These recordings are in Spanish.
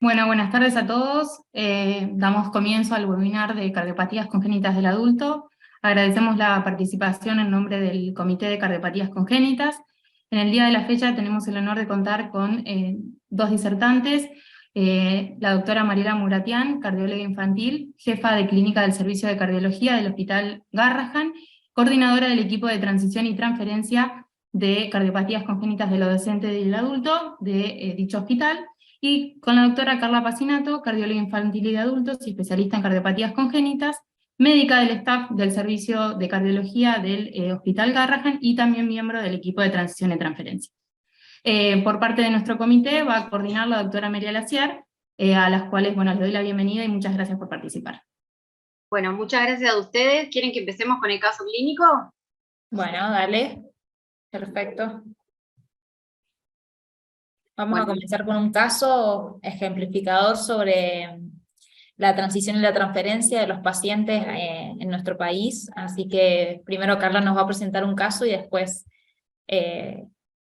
Bueno, buenas tardes a todos. Damos comienzo al webinar de cardiopatías congénitas del adulto. Agradecemos la participación en nombre del Comité de Cardiopatías Congénitas. En el día de la fecha tenemos el honor de contar con dos disertantes, la doctora Mariela Muratian, cardióloga infantil, jefa de clínica del Servicio de Cardiología del Hospital Garrahan, coordinadora del equipo de transición y transferencia de cardiopatías congénitas del adolescente y del adulto de dicho hospital, y con la doctora Carla Pacinato, cardióloga infantil y de adultos y especialista en cardiopatías congénitas, médica del staff del servicio de cardiología del Hospital Garrahan y también miembro del equipo de transición y transferencia. Por parte de nuestro comité va a coordinar la doctora María Laciar, a las cuales, bueno, les doy la bienvenida y muchas gracias por participar. Bueno, muchas gracias a ustedes. ¿Quieren que empecemos con el caso clínico? Bueno, dale. Perfecto. Vamos a comenzar con un caso ejemplificador sobre la transición y la transferencia de los pacientes en nuestro país. Así que primero Carla nos va a presentar un caso y después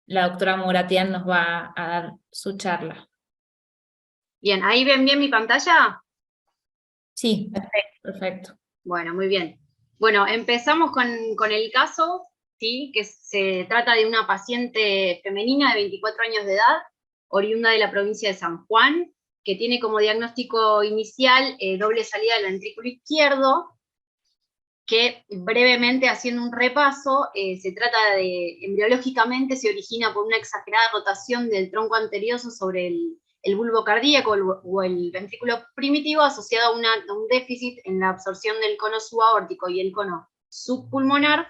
la doctora Muratian nos va a dar su charla. Bien, ¿ahí ven bien mi pantalla? Sí, perfecto. Bueno, muy bien. Bueno, empezamos con el caso, ¿sí? Que se trata de una paciente femenina de 24 años de edad, oriunda de la provincia de San Juan, que tiene como diagnóstico inicial doble salida del ventrículo izquierdo, que brevemente haciendo un repaso, se trata de, embriológicamente se origina por una exagerada rotación del tronco anterior sobre el bulbo cardíaco o el ventrículo primitivo asociado a un déficit en la absorción del cono subaórtico y el cono subpulmonar,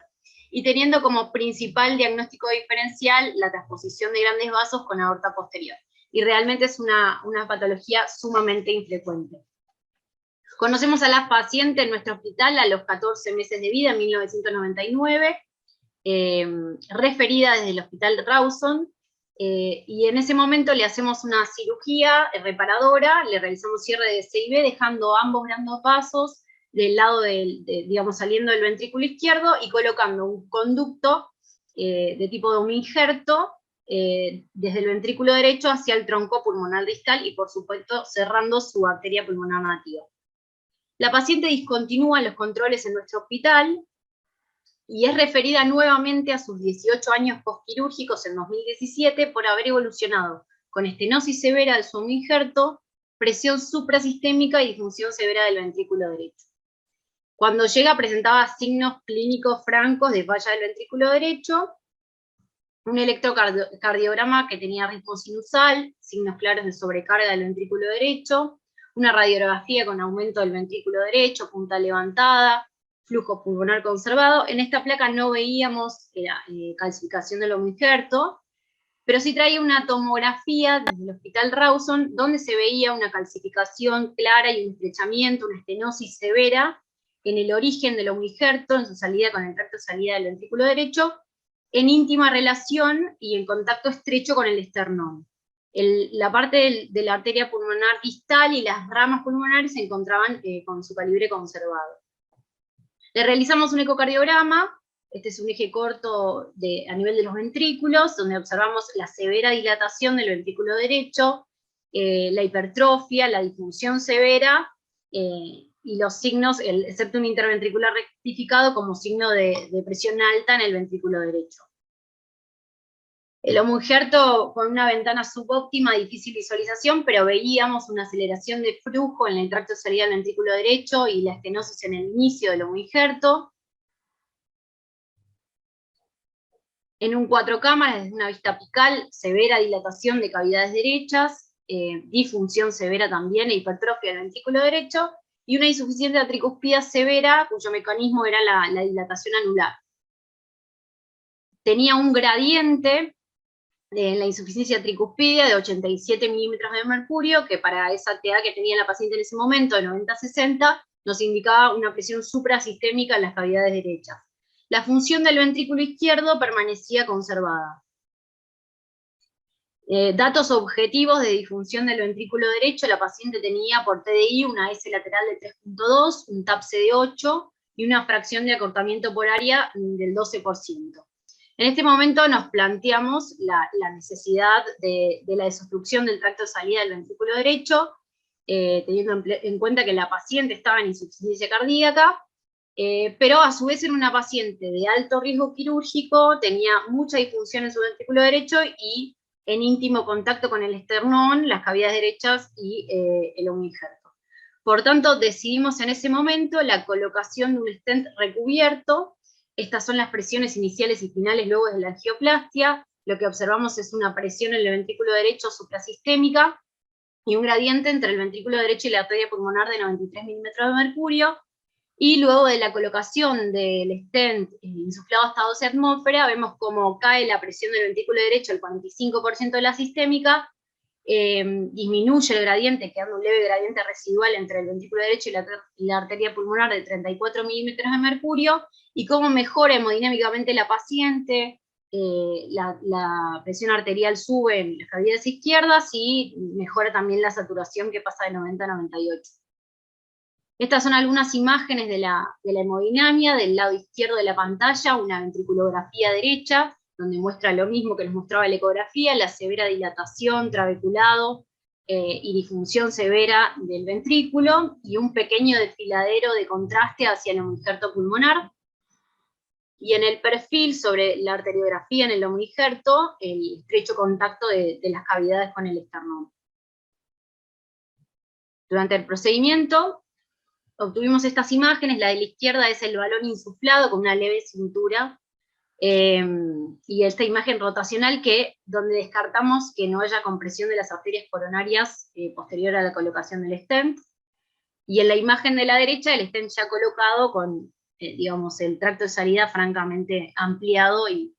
y teniendo como principal diagnóstico diferencial la transposición de grandes vasos con aorta posterior. Y realmente es una patología sumamente infrecuente. Conocemos a la paciente en nuestro hospital a los 14 meses de vida, en 1999, referida desde el hospital Rawson, y en ese momento le hacemos una cirugía reparadora, le realizamos cierre de CIB, dejando ambos grandes vasos del lado digamos, saliendo del ventrículo izquierdo y colocando un conducto de tipo de un injerto desde el ventrículo derecho hacia el tronco pulmonar distal y, por supuesto, cerrando su arteria pulmonar nativa. La paciente discontinúa los controles en nuestro hospital y es referida nuevamente a sus 18 años postquirúrgicos en 2017 por haber evolucionado con estenosis severa del sumo injerto, presión suprasistémica y disfunción severa del ventrículo derecho. Cuando llega presentaba signos clínicos francos de falla del ventrículo derecho, un electrocardiograma que tenía ritmo sinusal, signos claros de sobrecarga del ventrículo derecho, una radiografía con aumento del ventrículo derecho, punta levantada, flujo pulmonar conservado. En esta placa no veíamos calcificación del injerto, pero sí traía una tomografía desde el hospital Rawson, donde se veía una calcificación clara y un estrechamiento, una estenosis severa en el origen del injerto, en su salida con el tracto de salida del ventrículo derecho, en íntima relación y en contacto estrecho con el esternón. La parte de la arteria pulmonar distal y las ramas pulmonares se encontraban con su calibre conservado. Le realizamos un ecocardiograma, este es un eje corto a nivel de los ventrículos, donde observamos la severa dilatación del ventrículo derecho, la hipertrofia, la disfunción severa, y los signos, el septum interventricular rectificado como signo de presión alta en el ventrículo derecho. El injerto con una ventana subóptima, difícil visualización, pero veíamos una aceleración de flujo en el tracto de salida del ventrículo derecho y la estenosis en el inicio del injerto. En un 4 cámaras, desde una vista apical, severa dilatación de cavidades derechas, disfunción severa también e hipertrofia del ventrículo derecho, y una insuficiencia atricuspida severa, cuyo mecanismo era la dilatación anular. Tenía un gradiente en la insuficiencia tricuspidia de 87 milímetros de mercurio, que para esa TA que tenía la paciente en ese momento, de 90-60, nos indicaba una presión suprasistémica en las cavidades derechas. La función del ventrículo izquierdo permanecía conservada. Datos objetivos de disfunción del ventrículo derecho: la paciente tenía por TDI una S lateral de 3.2, un TAPSE de 8 y una fracción de acortamiento por área del 12%. En este momento nos planteamos la necesidad de la desobstrucción del tracto de salida del ventrículo derecho, teniendo en cuenta que la paciente estaba en insuficiencia cardíaca, pero a su vez era una paciente de alto riesgo quirúrgico, tenía mucha disfunción en su ventrículo derecho y en íntimo contacto con el esternón, las cavidades derechas y el homoinjerto. Por tanto, decidimos en ese momento la colocación de un stent recubierto. Estas son las presiones iniciales y finales luego de la angioplastia. Lo que observamos es una presión en el ventrículo derecho suprasistémica y un gradiente entre el ventrículo derecho y la arteria pulmonar de 93 milímetros de mercurio. Y luego de la colocación del stent insuflado hasta 12 atmósferas, vemos cómo cae la presión del ventrículo derecho al 45% de la sistémica, disminuye el gradiente, quedando un leve gradiente residual entre el ventrículo derecho y la arteria pulmonar de 34 milímetros de mercurio, y cómo mejora hemodinámicamente la paciente, la presión arterial sube en las cavidades izquierdas y mejora también la saturación, que pasa de 90 a 98. Estas son algunas imágenes de la hemodinamia. Del lado izquierdo de la pantalla, una ventriculografía derecha, donde muestra lo mismo que nos mostraba la ecografía, la severa dilatación, trabeculado y disfunción severa del ventrículo, y un pequeño desfiladero de contraste hacia el homoinjerto pulmonar. Y en el perfil sobre la arteriografía en el homoinjerto, el estrecho contacto de las cavidades con el esternón. Durante el procedimiento, obtuvimos estas imágenes. La de la izquierda es el balón insuflado con una leve cintura, y esta imagen rotacional donde descartamos que no haya compresión de las arterias coronarias posterior a la colocación del stent. Y en la imagen de la derecha, el stent ya colocado con, digamos, el tracto de salida francamente ampliado, y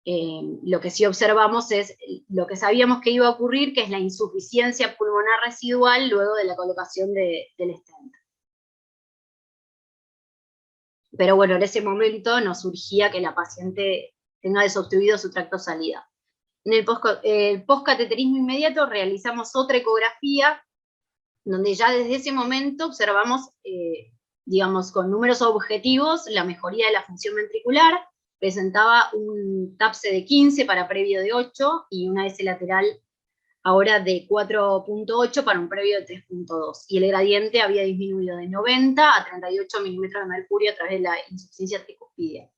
lo que sí observamos es lo que sabíamos que iba a ocurrir, que es la insuficiencia pulmonar residual luego de la colocación del stent. Pero bueno, en ese momento nos surgía que la paciente tenga desobstruido su tracto de salida. En el postcateterismo inmediato realizamos otra ecografía, donde ya desde ese momento observamos, digamos, con números objetivos, la mejoría de la función ventricular. Presentaba un TAPSE de 15 para previo de 8, y una S lateral ahora de 4.8 para un previo de 3.2, y el gradiente había disminuido de 90 a 38 milímetros de mercurio a través de la insuficiencia tricuspidia.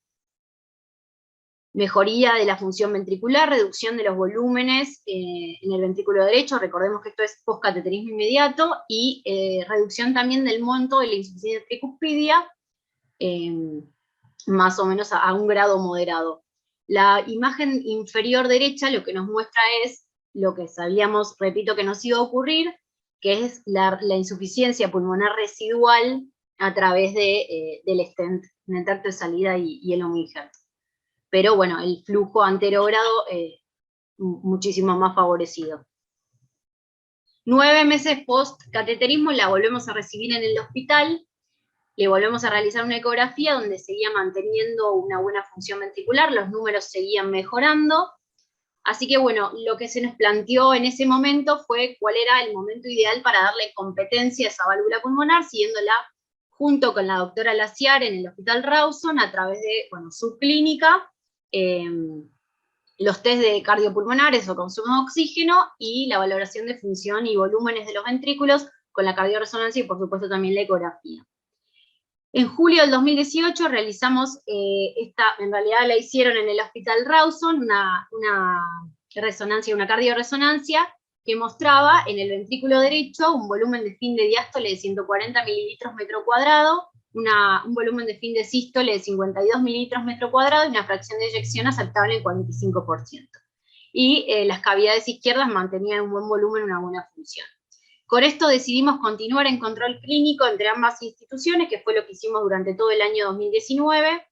Mejoría de la función ventricular, reducción de los volúmenes en el ventrículo derecho, recordemos que esto es postcateterismo inmediato, y reducción también del monto de la insuficiencia tricuspidia, más o menos a un grado moderado. La imagen inferior derecha lo que nos muestra es lo que sabíamos, repito, que nos iba a ocurrir, que es la insuficiencia pulmonar residual a través del stent en el tracto de salida y el homoinjerto. Pero bueno, el flujo anterogrado muchísimo más favorecido. 9 meses post-cateterismo la volvemos a recibir en el hospital, le volvemos a realizar una ecografía donde seguía manteniendo una buena función ventricular, los números seguían mejorando. Así que bueno, lo que se nos planteó en ese momento fue cuál era el momento ideal para darle competencia a esa válvula pulmonar, siguiéndola junto con la doctora Laciar en el Hospital Rawson a través de, bueno, su clínica, los test de cardiopulmonares o consumo de oxígeno, y la valoración de función y volúmenes de los ventrículos con la cardioresonancia y por supuesto también la ecografía. En julio del 2018 realizamos en realidad la hicieron en el Hospital Rawson, una resonancia, una cardioresonancia, que mostraba en el ventrículo derecho un volumen de fin de diástole de 140 mililitros metro cuadrado, un volumen de fin de sístole de 52 mililitros metro cuadrado, y una fracción de eyección aceptable en 45%. Y las cavidades izquierdas mantenían un buen volumen, una buena función. Con esto decidimos continuar en control clínico entre ambas instituciones, que fue lo que hicimos durante todo el año 2019,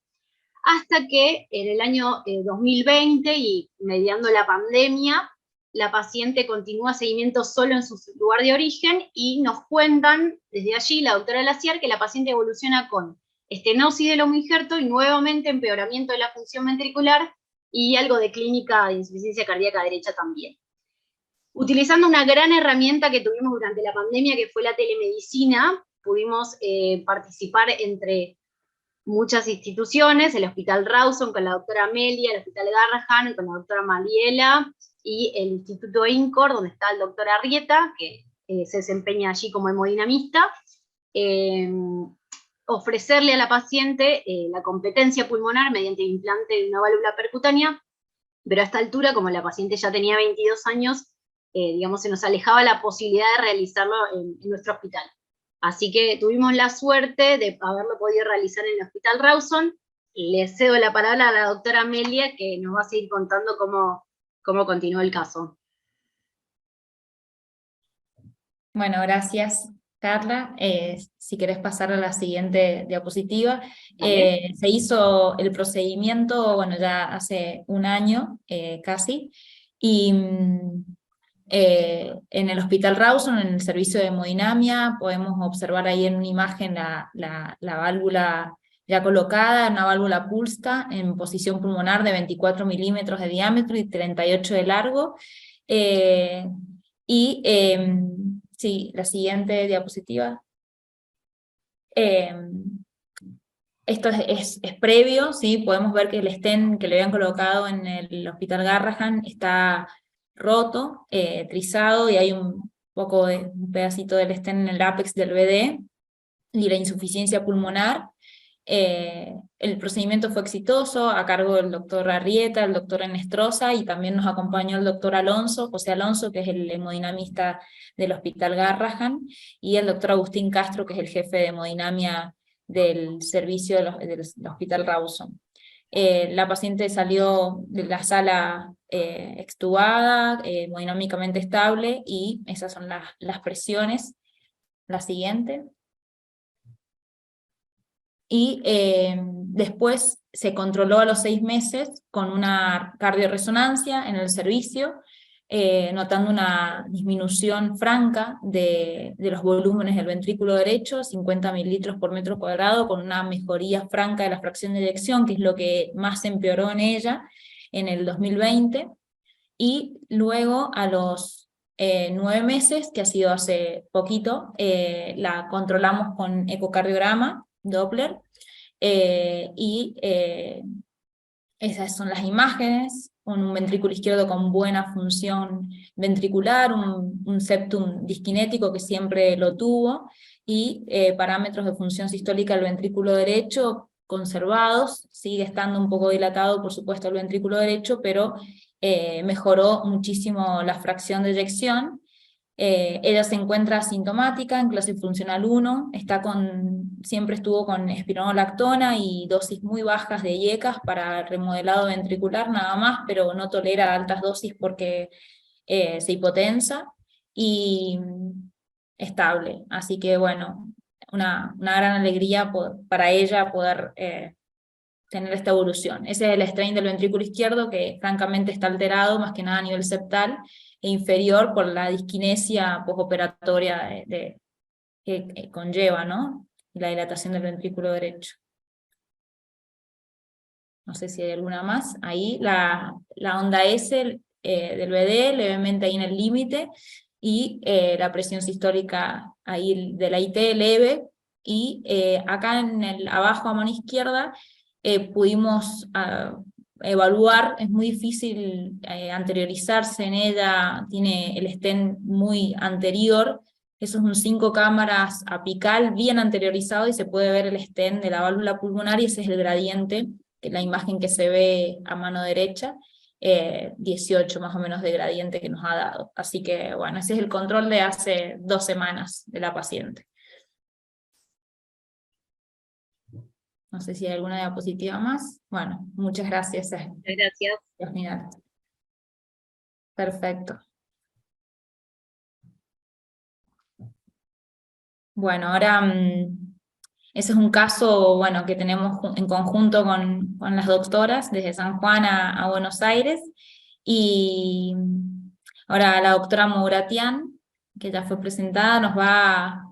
hasta que en el año 2020, y mediando la pandemia, la paciente continúa seguimiento solo en su lugar de origen, y nos cuentan desde allí la doctora Laciar que la paciente evoluciona con estenosis del homoinjerto y nuevamente empeoramiento de la función ventricular y algo de clínica de insuficiencia cardíaca derecha también. Utilizando una gran herramienta que tuvimos durante la pandemia, que fue la telemedicina, pudimos participar entre muchas instituciones, el Hospital Rawson con la doctora Amelia, el Hospital Garrahan con la doctora Mariela, y el Instituto INCOR, donde está el doctor Arrieta, que se desempeña allí como hemodinamista, ofrecerle a la paciente la competencia pulmonar mediante el implante de una válvula percutánea, pero a esta altura, como la paciente ya tenía 22 años, digamos, se nos alejaba la posibilidad de realizarlo en nuestro hospital. Así que tuvimos la suerte de haberlo podido realizar en el Hospital Rawson. Le cedo la palabra a la doctora Amelia, que nos va a seguir contando cómo continuó el caso. Bueno, gracias, Carla. Si querés pasar a la siguiente diapositiva. Se hizo el procedimiento, bueno, ya hace un año casi, y en el Hospital Rawson, en el servicio de hemodinamia, podemos observar ahí en una imagen la válvula ya colocada, una válvula Pulsca en posición pulmonar de 24 milímetros de diámetro y 38 de largo. Sí, la siguiente diapositiva. Esto es previo, ¿sí? Podemos ver que el stent que le habían colocado en el Hospital Garrahan está roto, trizado, y hay un pedacito del stent en el ápex del BD, y la insuficiencia pulmonar. El procedimiento fue exitoso, a cargo del doctor Arrieta, el doctor Enestrosa, y también nos acompañó el doctor Alonso, José Alonso, que es el hemodinamista del Hospital Garrahan, y el doctor Agustín Castro, que es el jefe de hemodinamia del servicio del Hospital Rawson. La paciente salió de la sala extubada, hemodinámicamente estable, y esas son las presiones. La siguiente. Y después se controló a los 6 meses con una cardioresonancia en el servicio, notando una disminución franca de los volúmenes del ventrículo derecho, 50 mililitros por metro cuadrado, con una mejoría franca de la fracción de eyección, que es lo que más empeoró en ella en el 2020, y luego a los 9 meses, que ha sido hace poquito, la controlamos con ecocardiograma, Doppler, esas son las imágenes, un ventrículo izquierdo con buena función ventricular, un septum disquinético que siempre lo tuvo, y parámetros de función sistólica del ventrículo derecho conservados. Sigue estando un poco dilatado, por supuesto, el ventrículo derecho, pero mejoró muchísimo la fracción de eyección. Ella se encuentra asintomática en clase funcional 1, siempre estuvo con espironolactona y dosis muy bajas de IECAS para remodelado ventricular nada más, pero no tolera altas dosis porque se hipotensa, y estable. Así que bueno, una gran alegría para ella poder tener esta evolución. Ese es el strain del ventrículo izquierdo, que francamente está alterado, más que nada a nivel septal, e inferior por la disquinesia postoperatoria que conlleva, ¿no? Y la dilatación del ventrículo derecho. No sé si hay alguna más. Ahí la onda S del BD, levemente ahí en el límite, y la presión sistólica ahí de la IT leve, y acá abajo a mano izquierda pudimos evaluar, es muy difícil anteriorizarse en ella, tiene el stent muy anterior, eso es un 5 cámaras apical bien anteriorizado, y se puede ver el stent de la válvula pulmonar, y ese es el gradiente, la imagen que se ve a mano derecha, 18 más o menos de gradiente que nos ha dado. Así que bueno, ese es el control de hace 2 semanas de la paciente. No sé si hay alguna diapositiva más. Bueno, muchas gracias. Muchas gracias. Perfecto. Bueno, ahora ese es un caso, bueno, que tenemos en conjunto con las doctoras desde San Juan a Buenos Aires, y ahora la doctora Mouratian, que ya fue presentada, nos va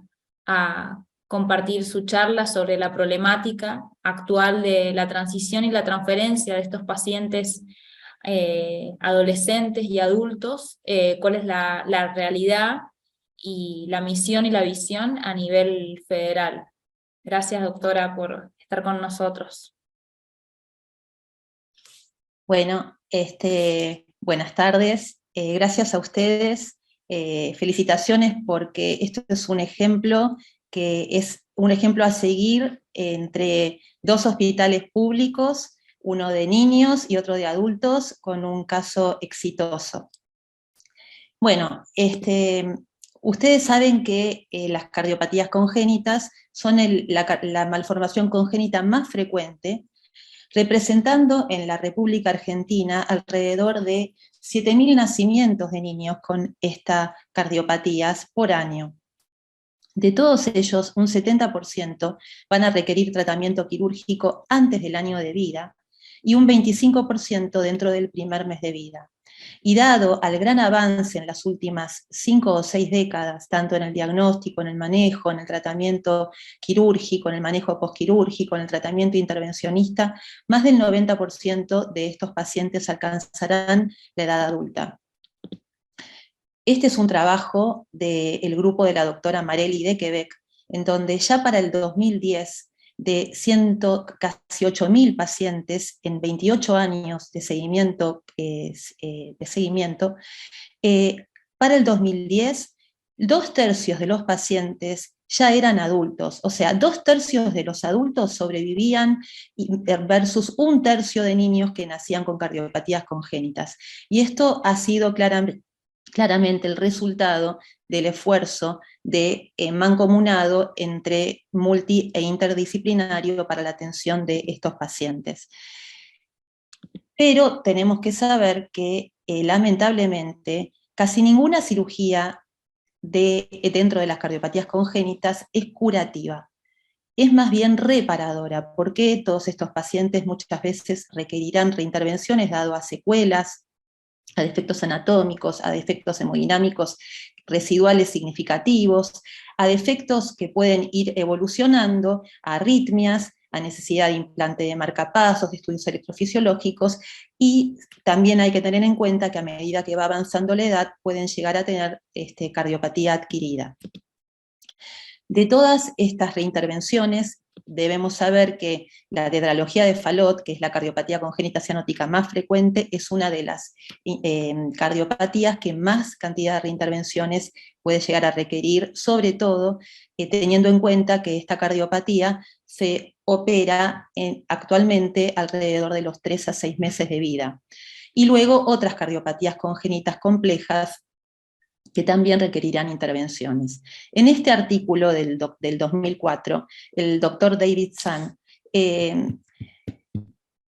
a compartir su charla sobre la problemática actual de la transición y la transferencia de estos pacientes adolescentes y adultos, cuál es la realidad y la misión y la visión a nivel federal. Gracias, doctora, por estar con nosotros. Bueno, buenas tardes. Gracias a ustedes. Felicitaciones porque esto es un ejemplo que es un ejemplo a seguir entre dos hospitales públicos, uno de niños y otro de adultos, con un caso exitoso. Bueno, ustedes saben que las cardiopatías congénitas son la malformación congénita más frecuente, representando en la República Argentina alrededor de 7.000 nacimientos de niños con estas cardiopatías por año. De todos ellos, un 70% van a requerir tratamiento quirúrgico antes del año de vida y un 25% dentro del primer mes de vida. Y dado al gran avance en las últimas 5 o 6 décadas, tanto en el diagnóstico, en el manejo, en el tratamiento quirúrgico, en el manejo postquirúrgico, en el tratamiento intervencionista, más del 90% de estos pacientes alcanzarán la edad adulta. Este es un trabajo del grupo de la doctora Marelli de Quebec, en donde ya para el 2010, de casi 8.000 pacientes en 28 años de seguimiento, para el 2010, 2/3 de los pacientes ya eran adultos, o sea, 2/3 de los adultos sobrevivían versus 1/3 de niños que nacían con cardiopatías congénitas. Y esto ha sido claramente el resultado del esfuerzo mancomunado entre multi e interdisciplinario para la atención de estos pacientes. Pero tenemos que saber que, lamentablemente, casi ninguna cirugía dentro de las cardiopatías congénitas es curativa. Es más bien reparadora, porque todos estos pacientes muchas veces requerirán reintervenciones dado a secuelas, a defectos anatómicos, a defectos hemodinámicos residuales significativos, a defectos que pueden ir evolucionando, a arritmias, a necesidad de implante de marcapasos, de estudios electrofisiológicos, y también hay que tener en cuenta que a medida que va avanzando la edad pueden llegar a tener cardiopatía adquirida. De todas estas reintervenciones, debemos saber que la tetralogía de Fallot, que es la cardiopatía congénita cianótica más frecuente, es una de las cardiopatías que más cantidad de reintervenciones puede llegar a requerir, sobre todo teniendo en cuenta que esta cardiopatía se opera actualmente alrededor de los 3 a 6 meses de vida. Y luego otras cardiopatías congénitas complejas que también requerirán intervenciones. En este artículo del 2004, el doctor David Sun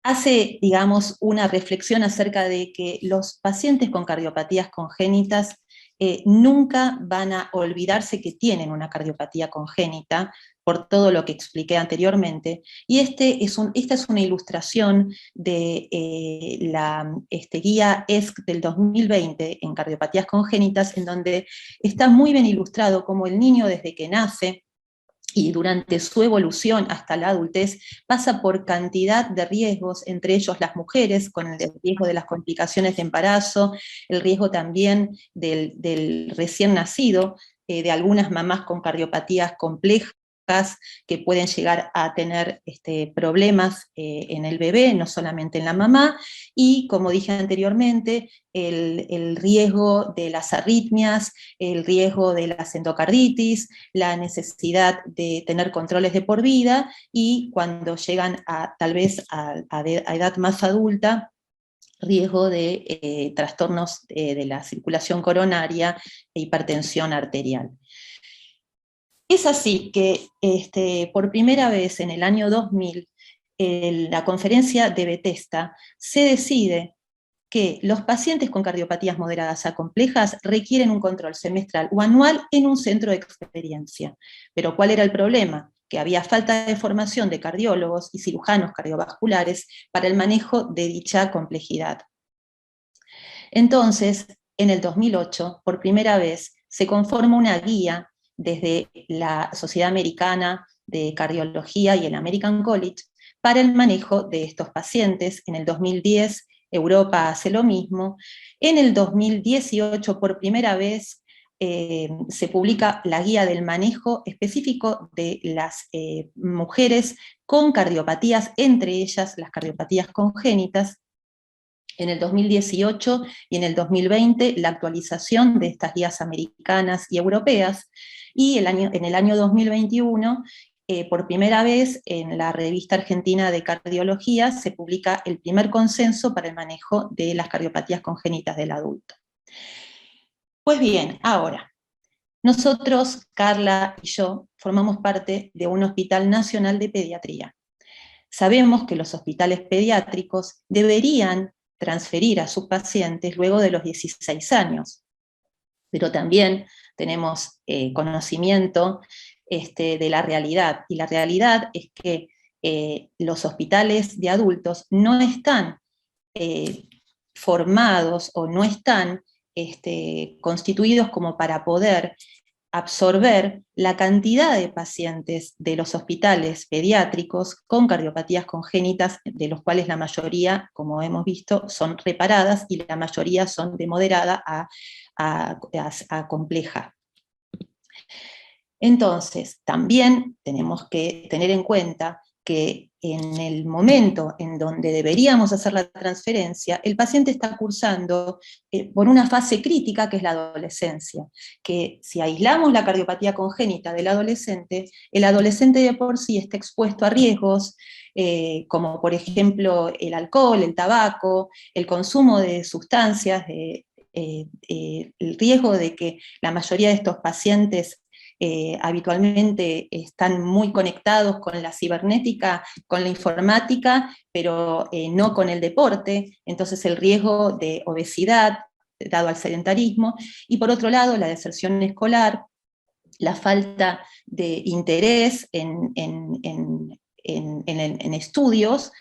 hace, digamos, una reflexión acerca de que los pacientes con cardiopatías congénitas nunca van a olvidarse que tienen una cardiopatía congénita, por todo lo que expliqué anteriormente, y esta es una ilustración de la guía ESC del 2020 en cardiopatías congénitas, en donde está muy bien ilustrado cómo el niño desde que nace y durante su evolución hasta la adultez pasa por cantidad de riesgos, entre ellos las mujeres, con el riesgo de las complicaciones de embarazo, el riesgo también del recién nacido, de algunas mamás con cardiopatías complejas, que pueden llegar a tener problemas en el bebé, no solamente en la mamá, y como dije anteriormente, el riesgo de las arritmias, el riesgo de las endocarditis, la necesidad de tener controles de por vida, y cuando llegan tal vez a edad más adulta, riesgo de trastornos de la circulación coronaria e hipertensión arterial. Es así que por primera vez en el año 2000, en la conferencia de Bethesda, se decide que los pacientes con cardiopatías moderadas a complejas requieren un control semestral o anual en un centro de experiencia. Pero ¿cuál era el problema? Que había falta de formación de cardiólogos y cirujanos cardiovasculares para el manejo de dicha complejidad. Entonces, en el 2008, por primera vez, se conforma una guía desde la Sociedad Americana de Cardiología y el American College para el manejo de estos pacientes. En el 2010, Europa hace lo mismo. En el 2018, por primera vez, se publica la guía del manejo específico de las mujeres con cardiopatías, entre ellas las cardiopatías congénitas. En el 2018 y en el 2020 la actualización de estas guías americanas y europeas, y en el año 2021, por primera vez en la revista argentina de cardiología se publica el primer consenso para el manejo de las cardiopatías congénitas del adulto. Pues bien, ahora, nosotros, Carla y yo, formamos parte de un hospital nacional de pediatría. Sabemos que los hospitales pediátricos deberían transferir a sus pacientes luego de los 16 años, pero también tenemos conocimiento de la realidad, y la realidad es que los hospitales de adultos no están formados o no están constituidos como para poder absorber la cantidad de pacientes de los hospitales pediátricos con cardiopatías congénitas, de los cuales la mayoría, como hemos visto, son reparadas y la mayoría son de moderada a compleja. Entonces, también tenemos que tener en cuenta que en el momento en donde deberíamos hacer la transferencia, el paciente está cursando por una fase crítica que es la adolescencia, que si aislamos la cardiopatía congénita del adolescente, el adolescente de por sí está expuesto a riesgos, como por ejemplo el alcohol, el tabaco, el consumo de sustancias, el riesgo de que la mayoría de estos pacientes habitualmente están muy conectados con la cibernética, con la informática, pero no con el deporte, entonces el riesgo de obesidad dado al sedentarismo, y por otro lado la deserción escolar, la falta de interés en estudios,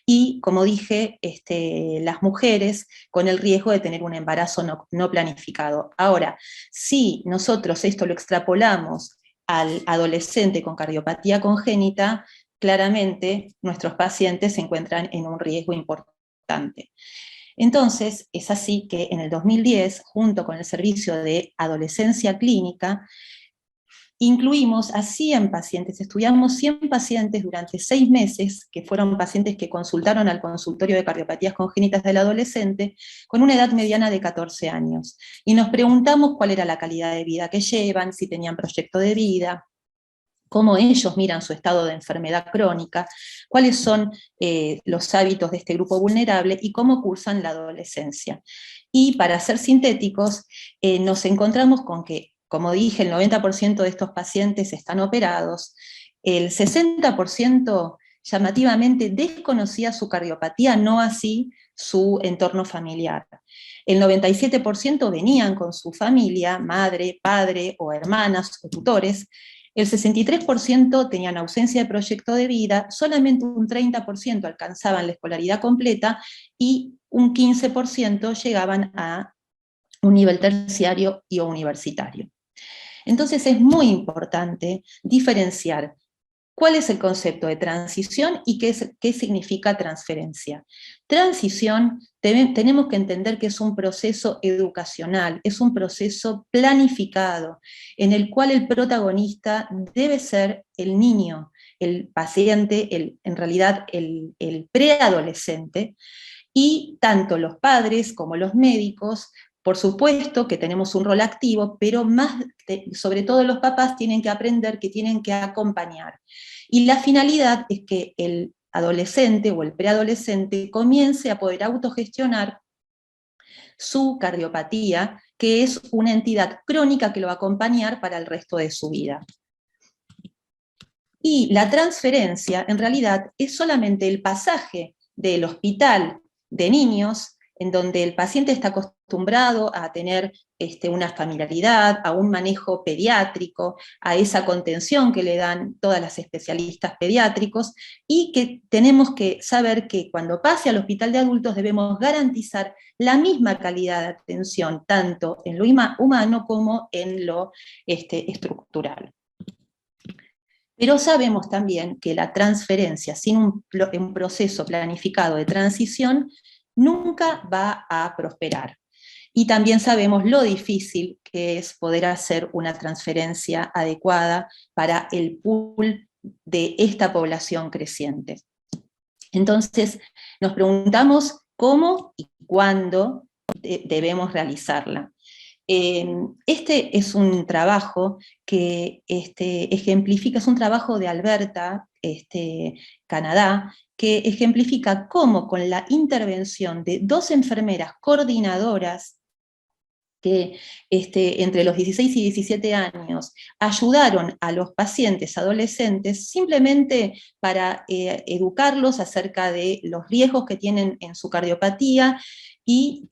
y, como dije, las mujeres con el riesgo de tener un embarazo no planificado. Ahora, si nosotros esto lo extrapolamos al adolescente con cardiopatía congénita, claramente nuestros pacientes se encuentran en un riesgo importante. Entonces, es así que en el 2010, junto con el Servicio de Adolescencia Clínica, incluimos a 100 pacientes, estudiamos 100 pacientes durante 6 meses, que fueron pacientes que consultaron al consultorio de cardiopatías congénitas del adolescente, con una edad mediana de 14 años. Y nos preguntamos cuál era la calidad de vida que llevan, si tenían proyecto de vida, cómo ellos miran su estado de enfermedad crónica, cuáles son los hábitos de este grupo vulnerable y cómo cursan la adolescencia. Y para ser sintéticos, nos encontramos con que, como dije, el 90% de estos pacientes están operados, el 60% llamativamente desconocía su cardiopatía, no así su entorno familiar. El 97% venían con su familia, madre, padre o hermanas o tutores. El 63% tenían ausencia de proyecto de vida, solamente un 30% alcanzaban la escolaridad completa y un 15% llegaban a un nivel terciario y o universitario. Entonces es muy importante diferenciar cuál es el concepto de transición y qué significa transferencia. Transición, tenemos que entender que es un proceso educacional, es un proceso planificado, en el cual el protagonista debe ser el niño, el paciente, en realidad el preadolescente, y tanto los padres como los médicos, por supuesto que tenemos un rol activo, pero sobre todo los papás tienen que aprender que tienen que acompañar. Y la finalidad es que el adolescente o el preadolescente comience a poder autogestionar su cardiopatía, que es una entidad crónica que lo va a acompañar para el resto de su vida. Y la transferencia, en realidad, es solamente el pasaje del hospital de niños, en donde el paciente está acostumbrado a tener una familiaridad, a un manejo pediátrico, a esa contención que le dan todas las especialistas pediátricos, y que tenemos que saber que cuando pase al hospital de adultos debemos garantizar la misma calidad de atención, tanto en lo humano como en lo estructural. Pero sabemos también que la transferencia sin un proceso planificado de transición nunca va a prosperar. y también sabemos lo difícil que es poder hacer una transferencia adecuada para el pool de esta población creciente. Entonces, nos preguntamos cómo y cuándo debemos realizarla. Este es un trabajo que ejemplifica, es un trabajo de Alberta, Canadá, que ejemplifica cómo con la intervención de 2 enfermeras coordinadoras que entre los 16 y 17 años ayudaron a los pacientes adolescentes simplemente para educarlos acerca de los riesgos que tienen en su cardiopatía y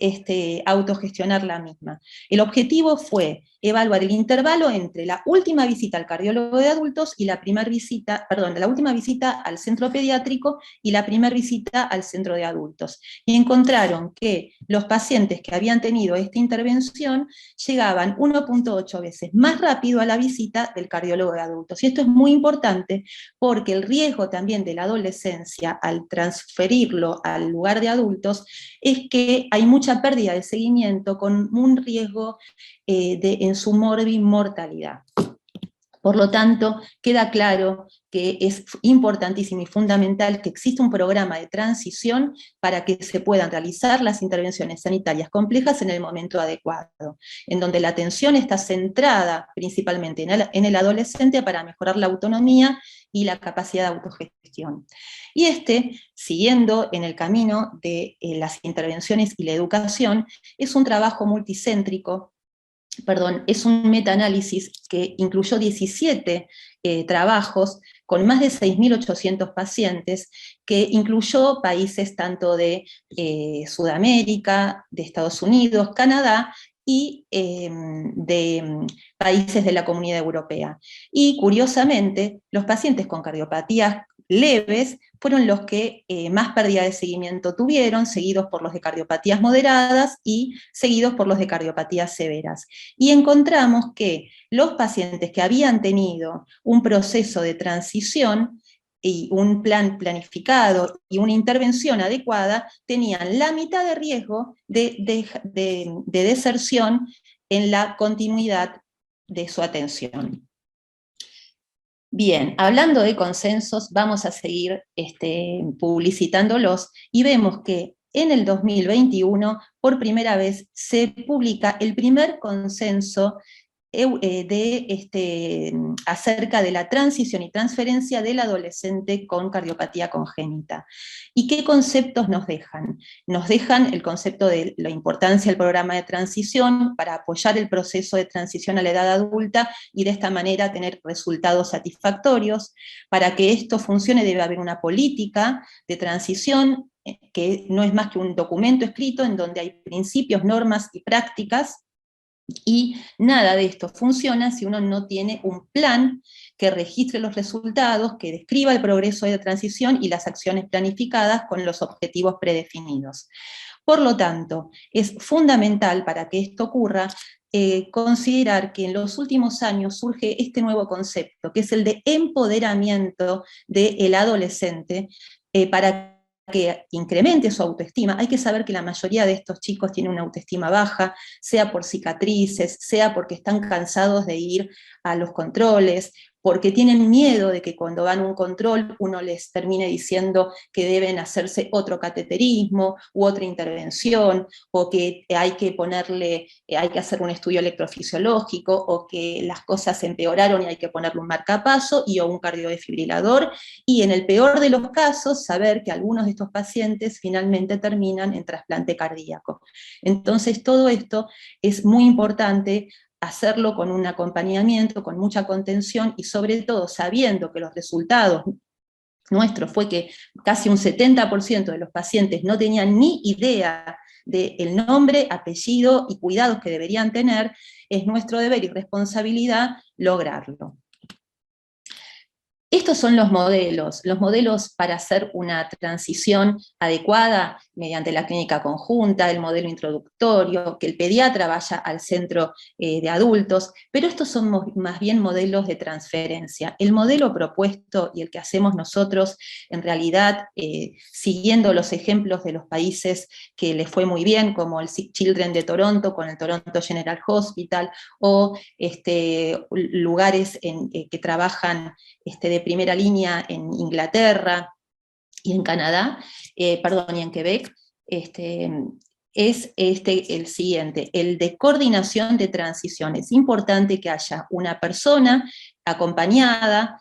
autogestionar la misma. El objetivo fue evaluar el intervalo entre la última visita al cardiólogo de adultos y la última visita al centro pediátrico y la primera visita al centro de adultos. Y encontraron que los pacientes que habían tenido esta intervención llegaban 1.8 veces más rápido a la visita del cardiólogo de adultos. Y esto es muy importante porque el riesgo también de la adolescencia al transferirlo al lugar de adultos es que hay mucha pérdida de seguimiento con un riesgo en su mortalidad. Por lo tanto, queda claro que es importantísimo y fundamental que exista un programa de transición para que se puedan realizar las intervenciones sanitarias complejas en el momento adecuado, en donde la atención está centrada principalmente en el adolescente para mejorar la autonomía y la capacidad de autogestión. Y siguiendo en el camino de las intervenciones y la educación, es un trabajo multicéntrico, es un metaanálisis que incluyó 17 trabajos con más de 6.800 pacientes, que incluyó países tanto de Sudamérica, de Estados Unidos, Canadá, y de países de la Comunidad Europea. Y curiosamente, los pacientes con cardiopatías leves fueron los que más pérdida de seguimiento tuvieron, seguidos por los de cardiopatías moderadas y seguidos por los de cardiopatías severas. Y encontramos que los pacientes que habían tenido un proceso de transición y un plan planificado y una intervención adecuada, tenían la mitad de riesgo de deserción en la continuidad de su atención. Bien, hablando de consensos, vamos a seguir publicitándolos, y vemos que en el 2021, por primera vez, se publica el primer consenso acerca de la transición y transferencia del adolescente con cardiopatía congénita. ¿Y qué conceptos nos dejan? Nos dejan el concepto de la importancia del programa de transición para apoyar el proceso de transición a la edad adulta y de esta manera tener resultados satisfactorios. Para que esto funcione debe haber una política de transición que no es más que un documento escrito en donde hay principios, normas y prácticas. Y nada de esto funciona si uno no tiene un plan que registre los resultados, que describa el progreso de transición y las acciones planificadas con los objetivos predefinidos. Por lo tanto, es fundamental para que esto ocurra considerar que en los últimos años surge este nuevo concepto, que es el de empoderamiento del adolescente, para que incremente su autoestima. Hay que saber que la mayoría de estos chicos tienen una autoestima baja, sea por cicatrices, sea porque están cansados de ir a los controles, porque tienen miedo de que cuando van a un control uno les termine diciendo que deben hacerse otro cateterismo u otra intervención, o que hay que hacer un estudio electrofisiológico, o que las cosas empeoraron y hay que ponerle un marcapaso o un cardiodefibrilador, y en el peor de los casos saber que algunos de estos pacientes finalmente terminan en trasplante cardíaco. Entonces todo esto es muy importante hacerlo con un acompañamiento, con mucha contención, y sobre todo sabiendo que los resultados nuestros fue que casi un 70% de los pacientes no tenían ni idea del nombre, apellido y cuidados que deberían tener. Es nuestro deber y responsabilidad lograrlo. Estos son los modelos para hacer una transición adecuada mediante la clínica conjunta, el modelo introductorio, que el pediatra vaya al centro de adultos, pero estos son más bien modelos de transferencia. El modelo propuesto y el que hacemos nosotros, en realidad, siguiendo los ejemplos de los países que les fue muy bien, como el Sick Children de Toronto, con el Toronto General Hospital, o lugares que trabajan de primera línea en Inglaterra y en Canadá, y en Quebec, es el siguiente, el de coordinación de transición. Es importante que haya una persona acompañada,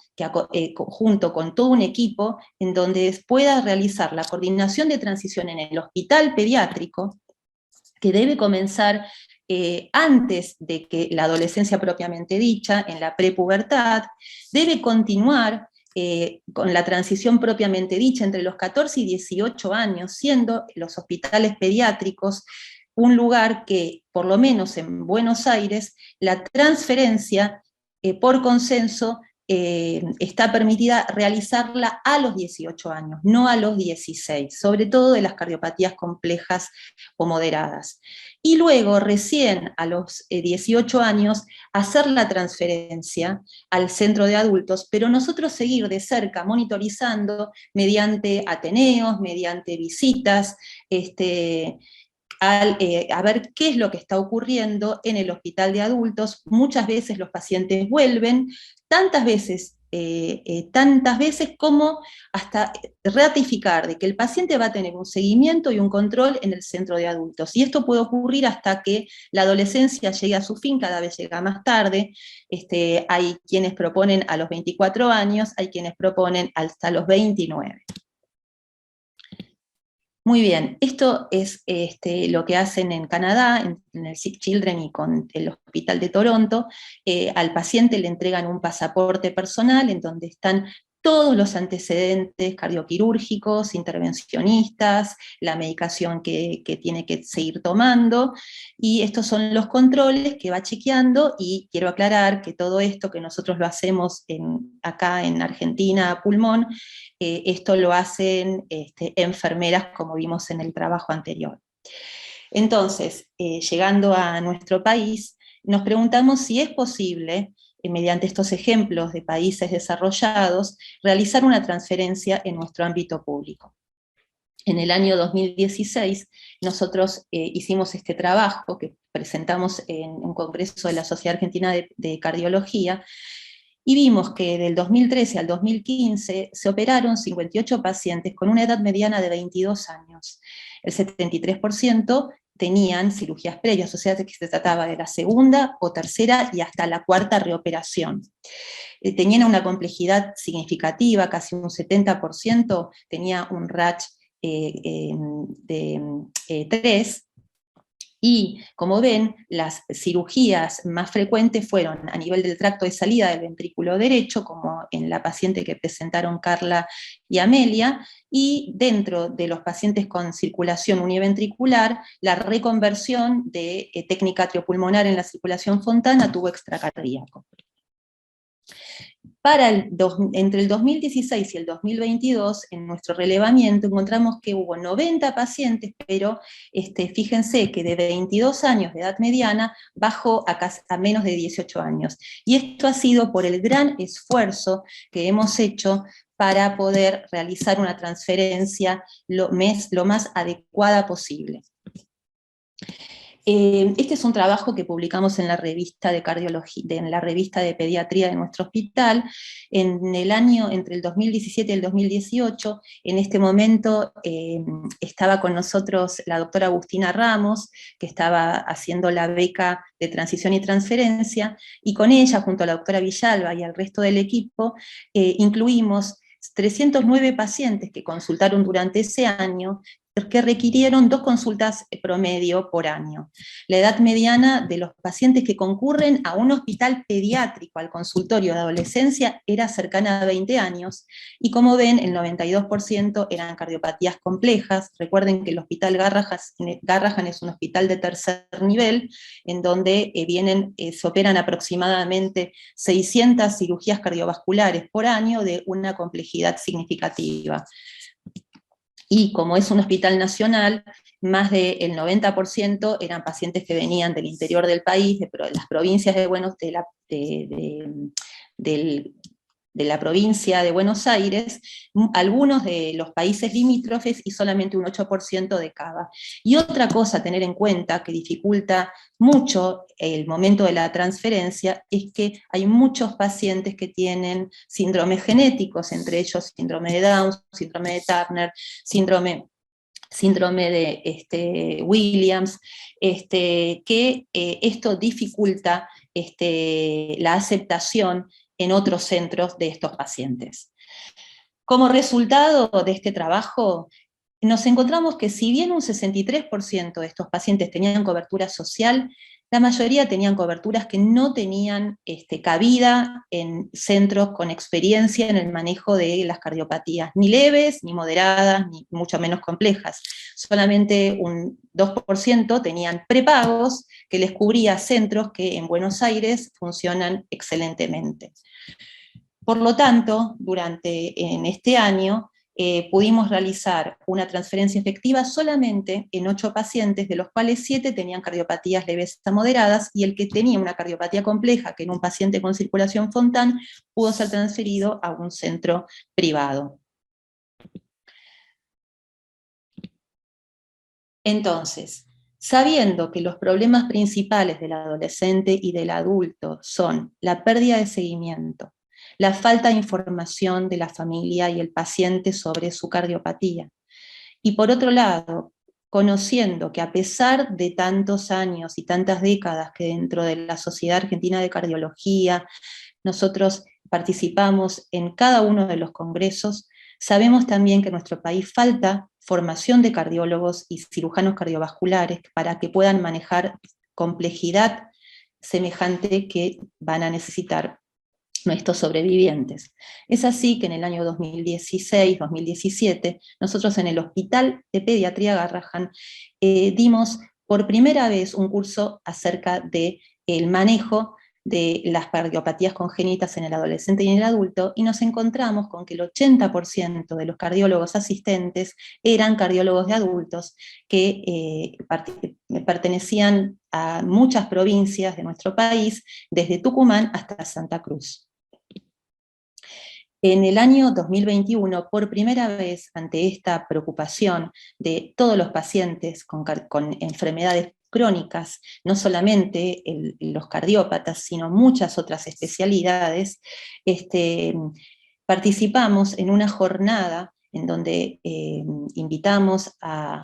junto con todo un equipo, en donde pueda realizar la coordinación de transición en el hospital pediátrico, que debe comenzar antes de que la adolescencia propiamente dicha, en la prepubertad, debe continuar con la transición propiamente dicha entre los 14 y 18 años, siendo los hospitales pediátricos un lugar que, por lo menos en Buenos Aires, la transferencia por consenso está permitida realizarla a los 18 años, no a los 16, sobre todo de las cardiopatías complejas o moderadas. Y luego, recién a los 18 años, hacer la transferencia al centro de adultos, pero nosotros seguir de cerca monitorizando mediante ateneos, mediante visitas, a ver qué es lo que está ocurriendo en el hospital de adultos. Muchas veces los pacientes vuelven, tantas veces como hasta ratificar de que el paciente va a tener un seguimiento y un control en el centro de adultos. Y esto puede ocurrir hasta que la adolescencia llegue a su fin, cada vez llega más tarde. Hay quienes proponen a los 24 años, hay quienes proponen hasta los 29. Muy bien, esto es lo que hacen en Canadá, en el Sick Children y con el Hospital de Toronto. Al paciente le entregan un pasaporte personal en donde están todos los antecedentes cardioquirúrgicos, intervencionistas, la medicación que tiene que seguir tomando, y estos son los controles que va chequeando. Y quiero aclarar que todo esto que nosotros lo hacemos acá en Argentina, pulmón, esto lo hacen enfermeras, como vimos en el trabajo anterior. Entonces, llegando a nuestro país, nos preguntamos si es posible, mediante estos ejemplos de países desarrollados, realizar una transferencia en nuestro ámbito público. En el año 2016, nosotros hicimos este trabajo que presentamos en un congreso de la Sociedad Argentina de Cardiología, y vimos que del 2013 al 2015 se operaron 58 pacientes con una edad mediana de 22 años. El 73% tenían cirugías previas, o sea que se trataba de la segunda o tercera y hasta la cuarta reoperación. Tenían una complejidad significativa, casi un 70% tenía un RACH de 3, y como ven, las cirugías más frecuentes fueron a nivel del tracto de salida del ventrículo derecho, como en la paciente que presentaron Carla y Amelia, y dentro de los pacientes con circulación univentricular, la reconversión de técnica atriopulmonar en la circulación Fontana a tubo extracardíaco. Entre el 2016 y el 2022, en nuestro relevamiento, encontramos que hubo 90 pacientes, pero fíjense que de 22 años de edad mediana bajó a menos de 18 años. Y esto ha sido por el gran esfuerzo que hemos hecho para poder realizar una transferencia lo más adecuada posible. Este es un trabajo que publicamos en la revista de cardiología, en la revista de pediatría de nuestro hospital, en el año entre el 2017 y el 2018. En este momento estaba con nosotros la doctora Agustina Ramos, que estaba haciendo la beca de transición y transferencia, y con ella, junto a la doctora Villalba y al resto del equipo, incluimos 309 pacientes que consultaron durante ese año, que requirieron 2 consultas promedio por año. La edad mediana de los pacientes que concurren a un hospital pediátrico, al consultorio de adolescencia, era cercana a 20 años, y como ven, el 92% eran cardiopatías complejas. Recuerden que el Hospital Garrahan es un hospital de tercer nivel, en donde se operan aproximadamente 600 cirugías cardiovasculares por año de una complejidad significativa. Y como es un hospital nacional, más del 90% eran pacientes que venían del interior del país, de las provincias de la provincia de Buenos Aires, algunos de los países limítrofes y solamente un 8% de Cava. Y otra cosa a tener en cuenta que dificulta mucho el momento de la transferencia es que hay muchos pacientes que tienen síndromes genéticos, entre ellos síndrome de Down, síndrome de Turner, síndrome de Williams, que esto dificulta la aceptación en otros centros de estos pacientes. Como resultado de este trabajo, nos encontramos que si bien un 63% de estos pacientes tenían cobertura social, la mayoría tenían coberturas que no tenían cabida en centros con experiencia en el manejo de las cardiopatías, ni leves, ni moderadas, ni mucho menos complejas. Solamente un 2% tenían prepagos que les cubría centros que en Buenos Aires funcionan excelentemente. Por lo tanto, en este año, pudimos realizar una transferencia efectiva solamente en 8 pacientes, de los cuales 7 tenían cardiopatías leves a moderadas, y el que tenía una cardiopatía compleja, que en un paciente con circulación Fontan, pudo ser transferido a un centro privado. Entonces, sabiendo que los problemas principales del adolescente y del adulto son la pérdida de seguimiento, la falta de información de la familia y el paciente sobre su cardiopatía. Y por otro lado, conociendo que a pesar de tantos años y tantas décadas que dentro de la Sociedad Argentina de Cardiología nosotros participamos en cada uno de los congresos, sabemos también que en nuestro país falta formación de cardiólogos y cirujanos cardiovasculares para que puedan manejar complejidad semejante que van a necesitar nuestros sobrevivientes. Es así que en el año 2016-2017, nosotros en el Hospital de Pediatría Garrahan dimos por primera vez un curso acerca del manejo de las cardiopatías congénitas en el adolescente y en el adulto, y nos encontramos con que el 80% de los cardiólogos asistentes eran cardiólogos de adultos que pertenecían a muchas provincias de nuestro país, desde Tucumán hasta Santa Cruz. En el año 2021, por primera vez, ante esta preocupación de todos los pacientes con enfermedades crónicas, no solamente los cardiópatas, sino muchas otras especialidades, participamos en una jornada en donde invitamos a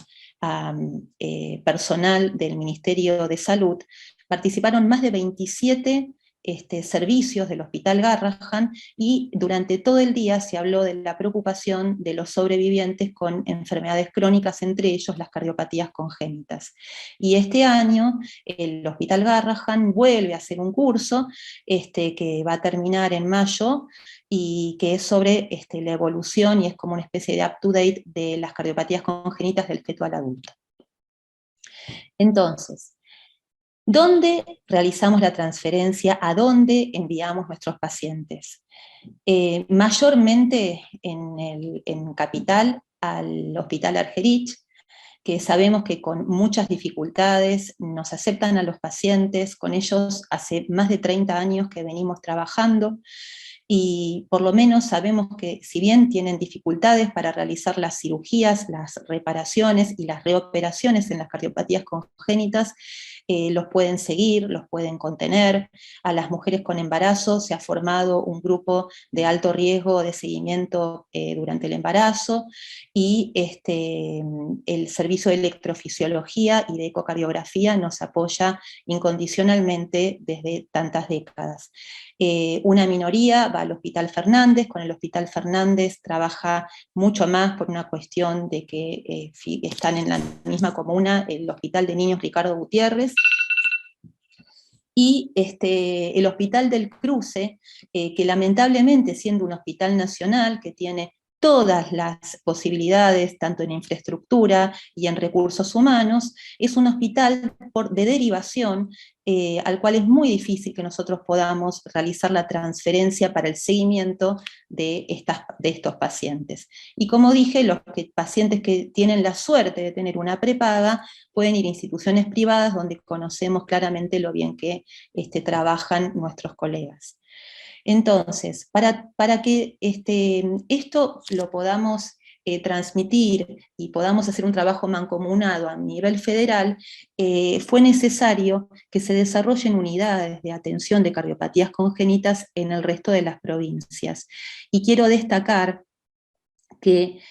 personal del Ministerio de Salud. Participaron más de 27 servicios del Hospital Garrahan, y durante todo el día se habló de la preocupación de los sobrevivientes con enfermedades crónicas, entre ellos las cardiopatías congénitas. Y este año el Hospital Garrahan vuelve a hacer un curso que va a terminar en mayo, y que es sobre la evolución, y es como una especie de up-to-date de las cardiopatías congénitas del feto al adulto. Entonces, ¿dónde realizamos la transferencia? ¿A dónde enviamos nuestros pacientes? Mayormente en Capital, al Hospital Argerich, que sabemos que con muchas dificultades nos aceptan a los pacientes. Con ellos hace más de 30 años que venimos trabajando, y por lo menos sabemos que si bien tienen dificultades para realizar las cirugías, las reparaciones y las reoperaciones en las cardiopatías congénitas, los pueden seguir, los pueden contener. A las mujeres con embarazo se ha formado un grupo de alto riesgo de seguimiento durante el embarazo, y el servicio de electrofisiología y de ecocardiografía nos apoya incondicionalmente desde tantas décadas. Una minoría va al Hospital Fernández. Con el Hospital Fernández trabaja mucho más por una cuestión de que están en la misma comuna el Hospital de Niños Ricardo Gutiérrez, y el Hospital del Cruce, que lamentablemente, siendo un hospital nacional que tiene todas las posibilidades, tanto en infraestructura y en recursos humanos. Es un hospital de derivación al cual es muy difícil que nosotros podamos realizar la transferencia para el seguimiento de estos pacientes. Y como dije, los pacientes que tienen la suerte de tener una prepaga pueden ir a instituciones privadas donde conocemos claramente lo bien que trabajan nuestros colegas. Entonces, para que esto lo podamos transmitir y podamos hacer un trabajo mancomunado a nivel federal, fue necesario que se desarrollen unidades de atención de cardiopatías congénitas en el resto de las provincias. Y quiero destacar que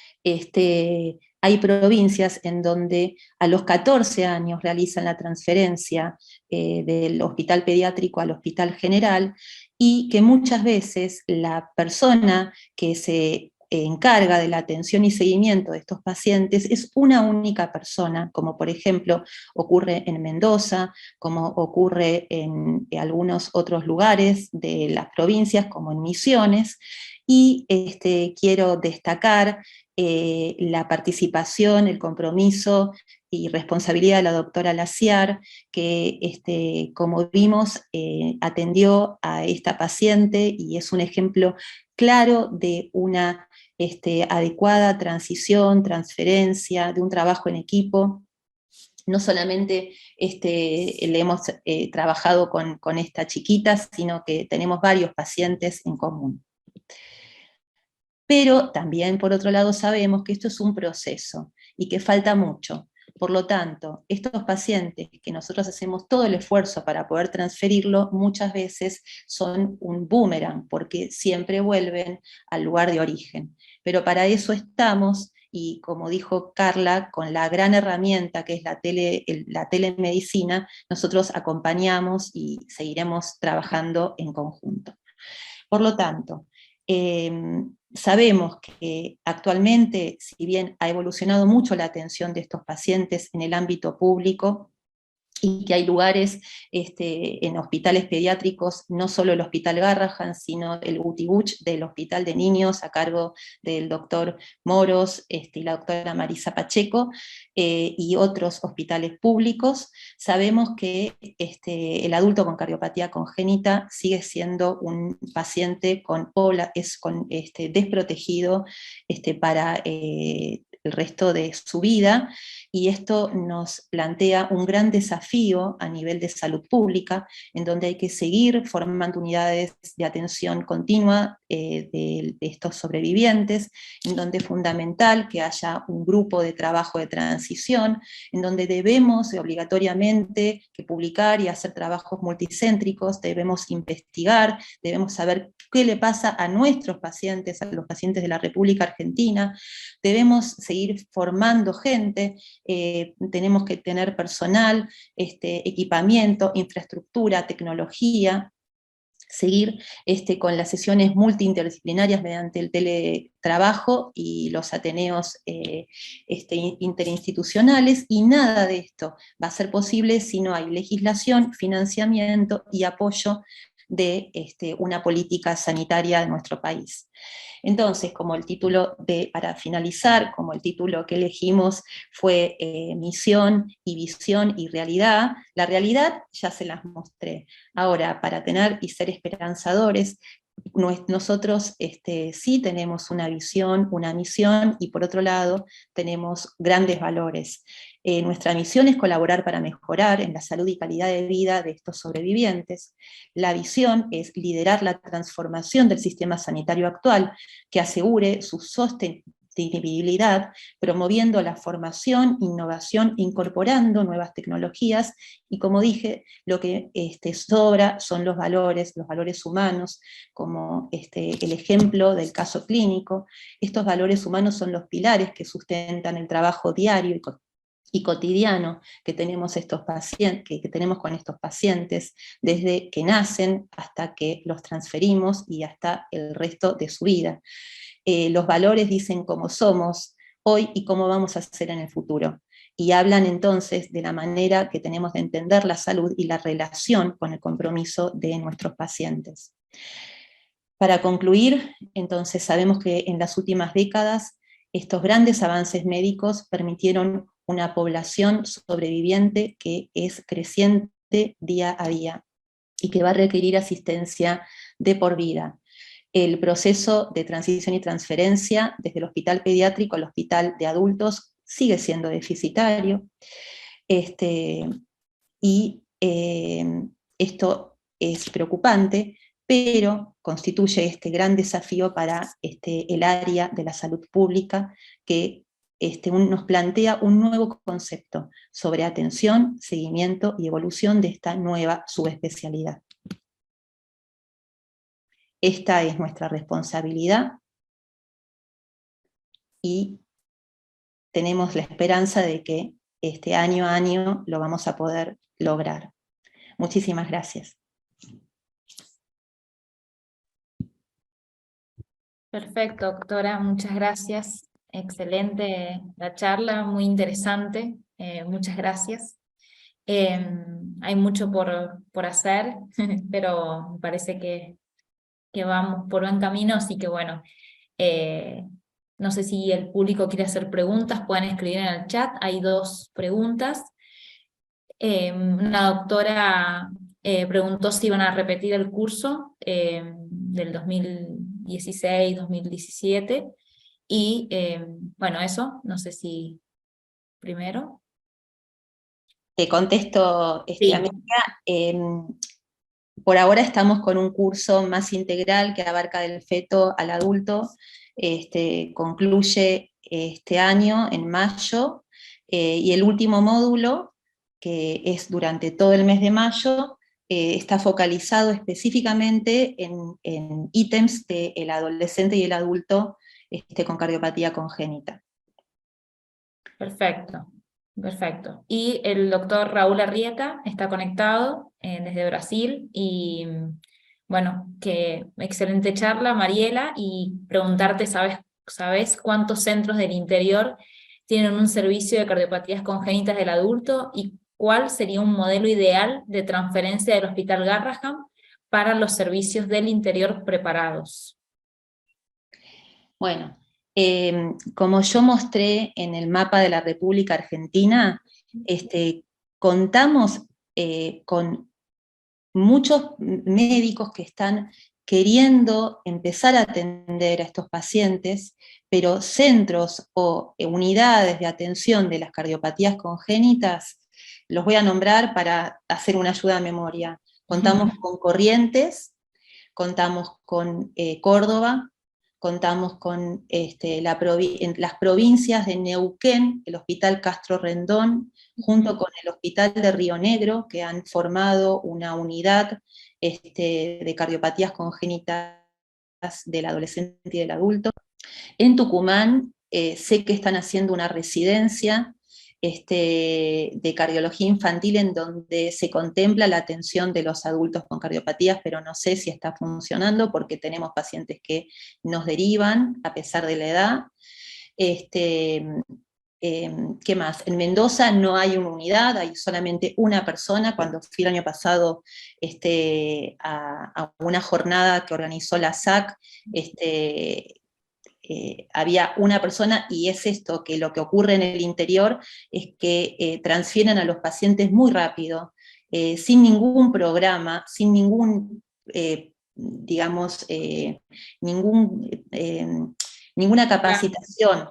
hay provincias en donde a los 14 años realizan la transferencia del hospital pediátrico al hospital general, y que muchas veces la persona que se encarga de la atención y seguimiento de estos pacientes es una única persona, como por ejemplo ocurre en Mendoza, como ocurre en algunos otros lugares de las provincias, como en Misiones. Y quiero destacar la participación, el compromiso y responsabilidad de la doctora Laciar, que como vimos atendió a esta paciente y es un ejemplo claro de una adecuada transición, transferencia, de un trabajo en equipo. No solamente le hemos trabajado con esta chiquita, sino que tenemos varios pacientes en común. Pero también, por otro lado, sabemos que esto es un proceso y que falta mucho. Por lo tanto, estos pacientes que nosotros hacemos todo el esfuerzo para poder transferirlo, muchas veces son un boomerang, porque siempre vuelven al lugar de origen. Pero para eso estamos, y como dijo Carla, con la gran herramienta que es la telemedicina, nosotros acompañamos y seguiremos trabajando en conjunto. Por lo tanto, sabemos que actualmente, si bien ha evolucionado mucho la atención de estos pacientes en el ámbito público, y que hay lugares en hospitales pediátricos, no solo el Hospital Garrahan, sino el Guti Buch del Hospital de Niños, a cargo del doctor Moros y la doctora Marisa Pacheco, y otros hospitales públicos. Sabemos que el adulto con cardiopatía congénita sigue siendo un paciente desprotegido para el resto de su vida, y esto nos plantea un gran desafío a nivel de salud pública, en donde hay que seguir formando unidades de atención continua de estos sobrevivientes, en donde es fundamental que haya un grupo de trabajo de transición, en donde debemos obligatoriamente publicar y hacer trabajos multicéntricos, debemos investigar, debemos saber qué le pasa a nuestros pacientes, a los pacientes de la República Argentina, debemos seguir formando gente, tenemos que tener personal, equipamiento, infraestructura, tecnología, seguir con las sesiones multiinterdisciplinarias mediante el teletrabajo y los ateneos interinstitucionales, y nada de esto va a ser posible si no hay legislación, financiamiento y apoyo de una política sanitaria de nuestro país. Entonces, como el título para finalizar, como el título que elegimos fue Misión y Visión y Realidad, la realidad ya se las mostré. Ahora, para tener y ser esperanzadores, nosotros sí tenemos una visión, una misión, y por otro lado tenemos grandes valores. Nuestra misión es colaborar para mejorar en la salud y calidad de vida de estos sobrevivientes. La visión es liderar la transformación del sistema sanitario actual, que asegure su sostenibilidad, promoviendo la formación, innovación, incorporando nuevas tecnologías, y como dije, lo que sobra son los valores humanos, como el ejemplo del caso clínico. Estos valores humanos son los pilares que sustentan el trabajo diario y cotidiano que tenemos que tenemos con estos pacientes, desde que nacen hasta que los transferimos y hasta el resto de su vida. Los valores dicen cómo somos hoy y cómo vamos a ser en el futuro, y hablan entonces de la manera que tenemos de entender la salud y la relación con el compromiso de nuestros pacientes. Para concluir, entonces sabemos que en las últimas décadas estos grandes avances médicos permitieron una población sobreviviente que es creciente día a día y que va a requerir asistencia de por vida. El proceso de transición y transferencia desde el hospital pediátrico al hospital de adultos sigue siendo deficitario, y esto es preocupante, pero constituye este gran desafío para el área de la salud pública que nos plantea un nuevo concepto sobre atención, seguimiento y evolución de esta nueva subespecialidad. Esta es nuestra responsabilidad y tenemos la esperanza de que año a año lo vamos a poder lograr. Muchísimas gracias. Perfecto, doctora, muchas gracias. Excelente la charla, muy interesante. Muchas gracias. Hay mucho por hacer, pero me parece que vamos por buen camino, así que bueno, no sé si el público quiere hacer preguntas, pueden escribir en el chat, hay 2 preguntas. Una doctora preguntó si iban a repetir el curso del 2016-2017, y bueno, eso, no sé si primero. Te contesto, Sí. América. Por ahora estamos con un curso más integral que abarca del feto al adulto. Concluye este año, en mayo, y el último módulo, que es durante todo el mes de mayo, está focalizado específicamente en ítems del adolescente y el adulto con cardiopatía congénita. Perfecto, perfecto. Y el doctor Raúl Arrieta está conectado desde Brasil, y bueno, que excelente charla, Mariela, y preguntarte, ¿sabes cuántos centros del interior tienen un servicio de cardiopatías congénitas del adulto, y cuál sería un modelo ideal de transferencia del Hospital Garrahan para los servicios del interior preparados? Bueno, como yo mostré en el mapa de la República Argentina, contamos con muchos médicos que están queriendo empezar a atender a estos pacientes, pero centros o unidades de atención de las cardiopatías congénitas, los voy a nombrar para hacer una ayuda a memoria. Contamos con Corrientes, contamos con Córdoba, contamos con las provincias de Neuquén, el Hospital Castro Rendón, junto con el Hospital de Río Negro, que han formado una unidad de cardiopatías congénitas del adolescente y del adulto. En Tucumán sé que están haciendo una residencia de cardiología infantil en donde se contempla la atención de los adultos con cardiopatías, pero no sé si está funcionando porque tenemos pacientes que nos derivan a pesar de la edad. ¿Qué más? En Mendoza no hay una unidad, hay solamente una persona. Cuando fui el año pasado a una jornada que organizó la SAC, había una persona, y es esto, que lo que ocurre en el interior es que transfieren a los pacientes muy rápido, sin ningún programa, sin ningún, digamos, ninguna capacitación,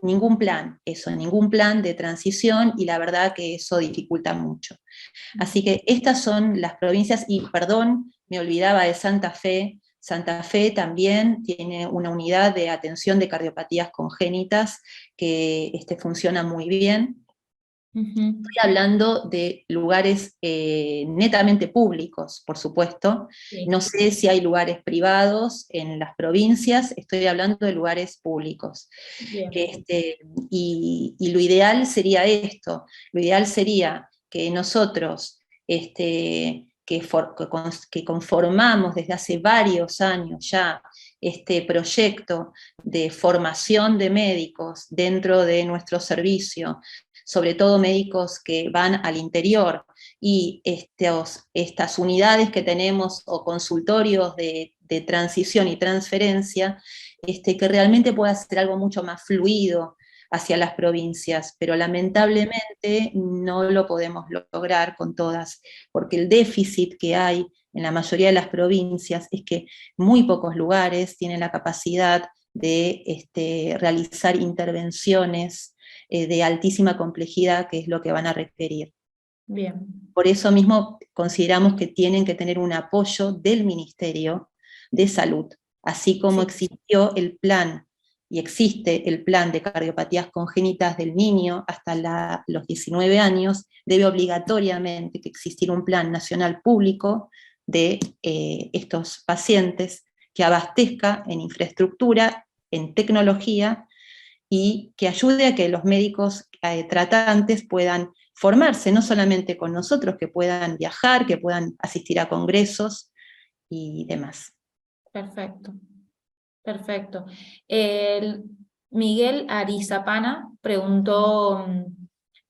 ningún plan, ningún plan de transición, y la verdad que eso dificulta mucho. Así que estas son las provincias, y perdón, me olvidaba de Santa Fe. Santa Fe también tiene una unidad de atención de cardiopatías congénitas que funciona muy bien. Estoy hablando de lugares netamente públicos, por supuesto. Sí. No sé si hay lugares privados en las provincias, estoy hablando de lugares públicos. Y lo ideal sería esto, lo ideal sería que nosotros, que conformamos desde hace varios años ya este proyecto de formación de médicos dentro de nuestro servicio, sobre todo médicos que van al interior, y estas unidades que tenemos o consultorios de de transición y transferencia, que realmente pueda ser algo mucho más fluido hacia las provincias, pero lamentablemente no lo podemos lograr con todas, porque el déficit que hay en la mayoría de las provincias es que muy pocos lugares tienen la capacidad de realizar intervenciones de altísima complejidad, que es lo que van a requerir. Bien. Por eso mismo consideramos que tienen que tener un apoyo del Ministerio de Salud, así como existió el plan, y existe el plan de cardiopatías congénitas del niño hasta los 19 años, debe obligatoriamente que existir un plan nacional público de estos pacientes que abastezca en infraestructura, en tecnología, y que ayude a que los médicos tratantes puedan formarse, no solamente con nosotros, que puedan viajar, que puedan asistir a congresos y demás. Perfecto, perfecto. Miguel Arizapana preguntó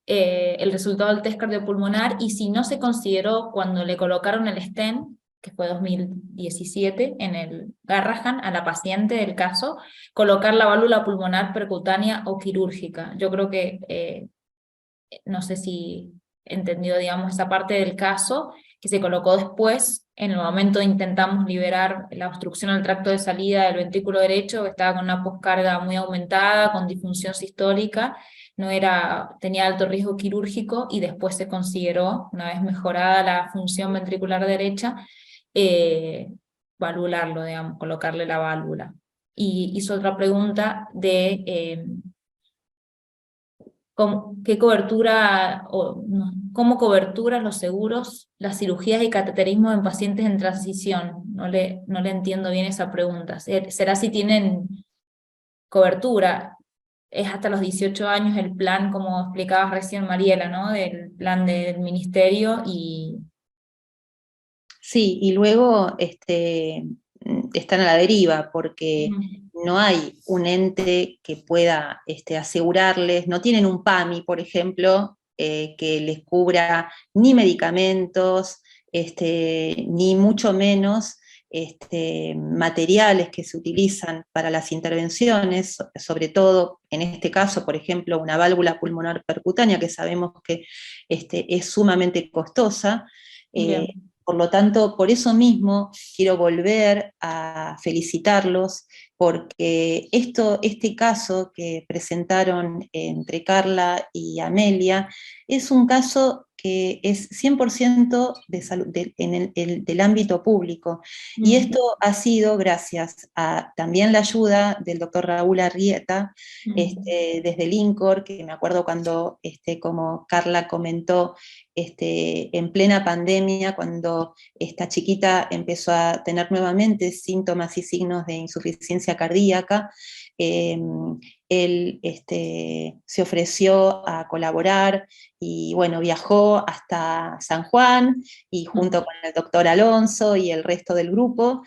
el resultado del test cardiopulmonar y si no se consideró cuando le colocaron el stent, que fue 2017, en el Garrahan, a la paciente del caso, colocar la válvula pulmonar percutánea o quirúrgica. Yo creo que, no sé si entendió, digamos, esa parte del caso, que se colocó después. En el momento intentamos liberar la obstrucción al tracto de salida del ventrículo derecho, que estaba con una poscarga muy aumentada, con disfunción sistólica, tenía alto riesgo quirúrgico, y después se consideró, una vez mejorada la función ventricular derecha, valvularlo, digamos, colocarle la válvula. Y hizo otra pregunta de qué cobertura, cómo coberturas los seguros, las cirugías y cateterismo en pacientes en transición. No le entiendo bien esa pregunta. ¿Será si tienen cobertura? Es hasta los 18 años el plan, como explicabas recién, Mariela, ¿no? Del plan del ministerio y... Sí, y luego están a la deriva, porque no hay un ente que pueda asegurarles, no tienen un PAMI, por ejemplo, que les cubra ni medicamentos, ni mucho menos materiales que se utilizan para las intervenciones, sobre todo en este caso, por ejemplo, una válvula pulmonar percutánea, que sabemos que es sumamente costosa. Por lo tanto, por eso mismo quiero volver a felicitarlos, porque este caso que presentaron entre Carla y Amelia es un caso que es 100% de salud, del ámbito público. Y esto ha sido gracias a también la ayuda del doctor Raúl Arrieta, desde el INCOR, que me acuerdo cuando, como Carla comentó, en plena pandemia, cuando esta chiquita empezó a tener nuevamente síntomas y signos de insuficiencia cardíaca, él se ofreció a colaborar y bueno, viajó hasta San Juan y junto con el doctor Alonso y el resto del grupo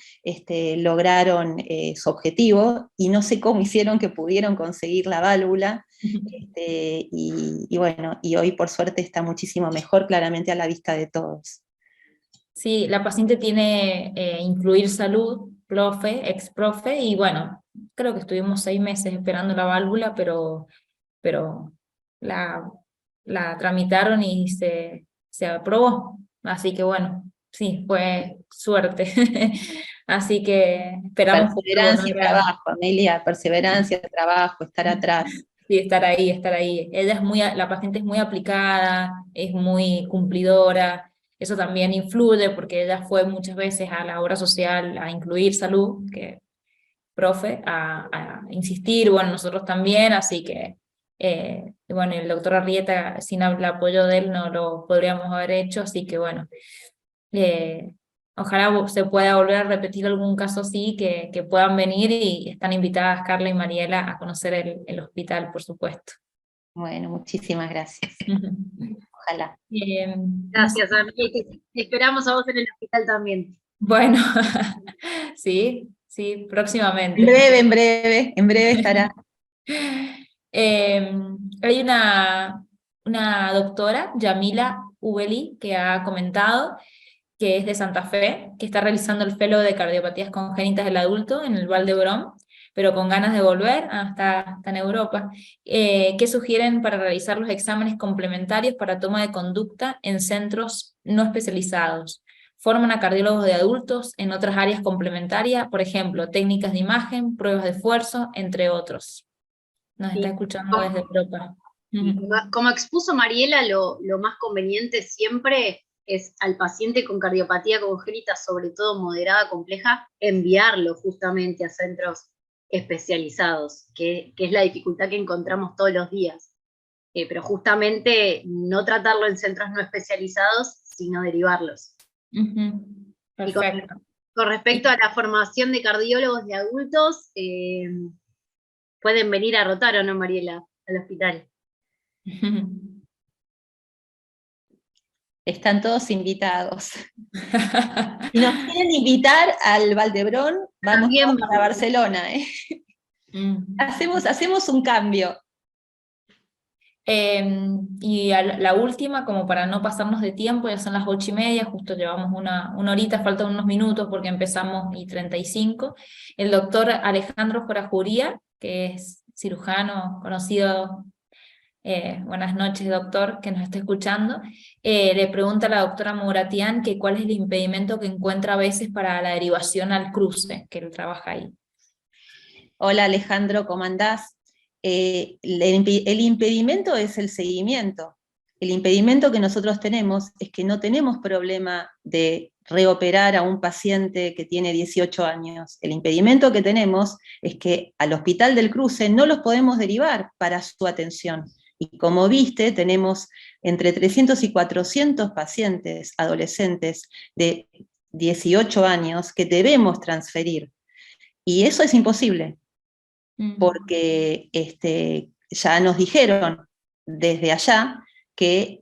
lograron su objetivo, y no sé cómo hicieron que pudieron conseguir la válvula, y bueno, y hoy por suerte está muchísimo mejor, claramente a la vista de todos. Sí, la paciente tiene Incluir Salud, ex profe, y bueno, creo que estuvimos 6 meses esperando la válvula, pero la tramitaron y se aprobó. Así que bueno, sí, fue suerte. Así que esperamos perseverancia y trabajo, Amelia, perseverancia, trabajo, estar atrás. Sí, estar ahí, estar ahí. La paciente es muy aplicada, es muy cumplidora. Eso también influye porque ella fue muchas veces a la obra social a Incluir Salud, que profe, a insistir, bueno, nosotros también, así que, bueno, el doctor Arrieta, sin el apoyo de él no lo podríamos haber hecho, así que bueno, ojalá se pueda volver a repetir algún caso así, que puedan venir, y están invitadas Carla y Mariela a conocer el hospital, por supuesto. Bueno, muchísimas gracias. Ojalá. Gracias, Amelia. Esperamos a vos en el hospital también. Bueno, sí, próximamente. En breve estará. Hay una doctora, Yamila Ubeli, que ha comentado que es de Santa Fe, que está realizando el fellow de cardiopatías congénitas del adulto en el Vall d'Hebron, pero con ganas de volver, está en Europa, que sugieren para realizar los exámenes complementarios para toma de conducta en centros no especializados. Forman a cardiólogos de adultos en otras áreas complementarias, por ejemplo, técnicas de imagen, pruebas de esfuerzo, entre otros. Nos está escuchando desde Europa. Como expuso Mariela, lo más conveniente siempre es al paciente con cardiopatía congénita, sobre todo moderada, compleja, enviarlo justamente a centros especializados, que es la dificultad que encontramos todos los días. Pero justamente no tratarlo en centros no especializados, sino derivarlos. Perfecto. Con respecto a la formación de cardiólogos de adultos, pueden venir a rotar, ¿o no, Mariela? Al hospital. Están todos invitados. Si nos quieren invitar al Vall d'Hebron, vamos para Barcelona. Hacemos un cambio. Y la última, como para no pasarnos de tiempo, ya son las 8:30, justo llevamos una horita, faltan unos minutos porque empezamos y 35. El doctor Alejandro Jorajuría, que es cirujano conocido, buenas noches doctor, que nos está escuchando, le pregunta a la doctora Mouratian que cuál es el impedimento que encuentra a veces para la derivación al cruce, que él trabaja ahí. Hola Alejandro, ¿cómo andás? El impedimento es el seguimiento. El impedimento que nosotros tenemos es que no tenemos problema de reoperar a un paciente que tiene 18 años. El impedimento que tenemos es que al Hospital del Cruce no los podemos derivar para su atención. Y como viste, tenemos entre 300 y 400 pacientes adolescentes de 18 años que debemos transferir. Y eso es imposible, porque ya nos dijeron desde allá que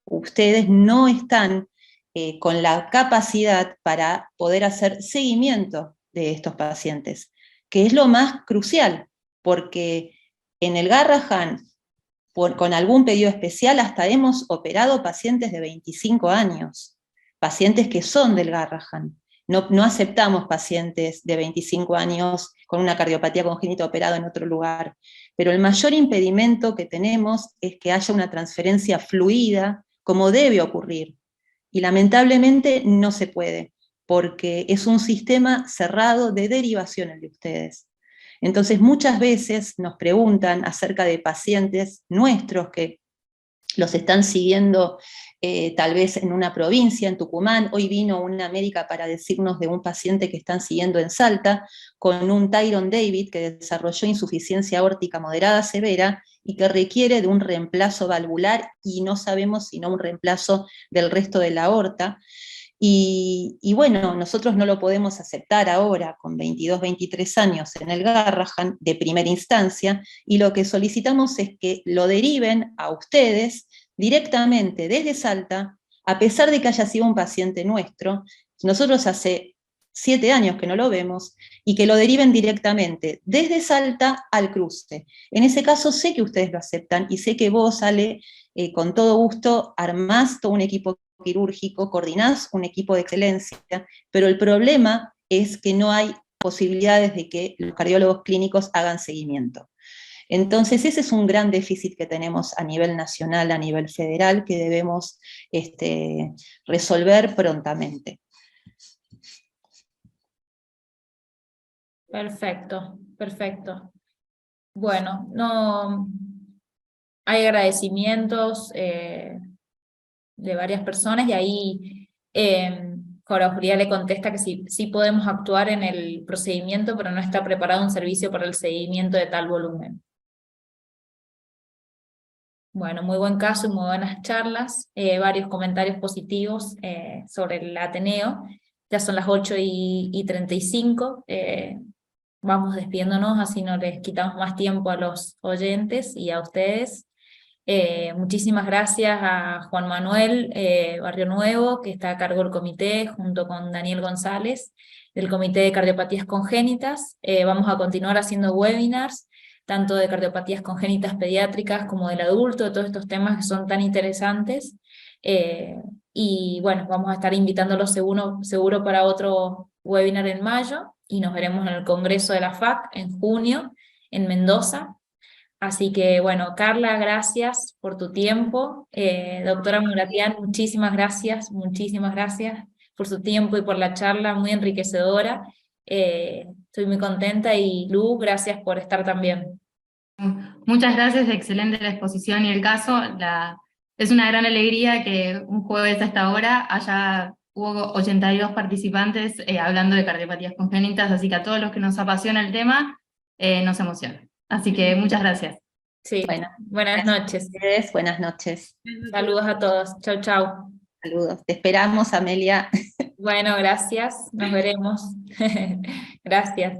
ustedes no están con la capacidad para poder hacer seguimiento de estos pacientes, que es lo más crucial, porque en el Garrahan, con algún pedido especial, hasta hemos operado pacientes de 25 años, pacientes que son del Garrahan. No aceptamos pacientes de 25 años con una cardiopatía congénita operado en otro lugar, pero el mayor impedimento que tenemos es que haya una transferencia fluida, como debe ocurrir, y lamentablemente no se puede, porque es un sistema cerrado de derivación el de ustedes. Entonces muchas veces nos preguntan acerca de pacientes nuestros que los están siguiendo tal vez en una provincia, en Tucumán. Hoy vino una médica para decirnos de un paciente que están siguiendo en Salta, con un Tyron David que desarrolló insuficiencia aórtica moderada severa y que requiere de un reemplazo valvular, y no sabemos si no un reemplazo del resto de la aorta. Y bueno, nosotros no lo podemos aceptar ahora, con 22, 23 años en el Garrahan, de primera instancia, y lo que solicitamos es que lo deriven a ustedes directamente desde Salta, a pesar de que haya sido un paciente nuestro. Nosotros hace 7 años que no lo vemos, y que lo deriven directamente desde Salta al Cruce. En ese caso sé que ustedes lo aceptan, y sé que vos, Ale, con todo gusto, armás todo un equipo quirúrgico, coordinás un equipo de excelencia, pero el problema es que no hay posibilidades de que los cardiólogos clínicos hagan seguimiento. Entonces ese es un gran déficit que tenemos a nivel nacional, a nivel federal, que debemos resolver prontamente. Perfecto, perfecto. Bueno, no hay agradecimientos de varias personas, y ahí Jorajuría le contesta que sí podemos actuar en el procedimiento, pero no está preparado un servicio para el seguimiento de tal volumen. Bueno, muy buen caso y muy buenas charlas, varios comentarios positivos sobre el Ateneo. Ya son las 8:35, vamos despidiéndonos, así no les quitamos más tiempo a los oyentes y a ustedes. Muchísimas gracias a Juan Manuel Barrio Nuevo, que está a cargo del comité, junto con Daniel González, del Comité de Cardiopatías Congénitas. Vamos a continuar haciendo webinars, tanto de cardiopatías congénitas pediátricas como del adulto, de todos estos temas que son tan interesantes. y bueno, vamos a estar invitándolos seguro para otro webinar en mayo, y nos veremos en el Congreso de la FAC en junio, en Mendoza. Así que bueno, Carla, gracias por tu tiempo. Doctora Muratian, muchísimas gracias por su tiempo y por la charla, muy enriquecedora. Estoy muy contenta, y Lu, gracias por estar también. Muchas gracias, excelente la exposición y el caso. Es una gran alegría que un jueves a esta hora hubo 82 participantes hablando de cardiopatías congénitas, así que a todos los que nos apasiona el tema, nos emociona. Así que muchas gracias. Sí, Bueno, buenas noches. buenas noches. Saludos a todos. Chau, chau. Saludos. Te esperamos, Amelia. Bueno, gracias. Nos veremos. Gracias.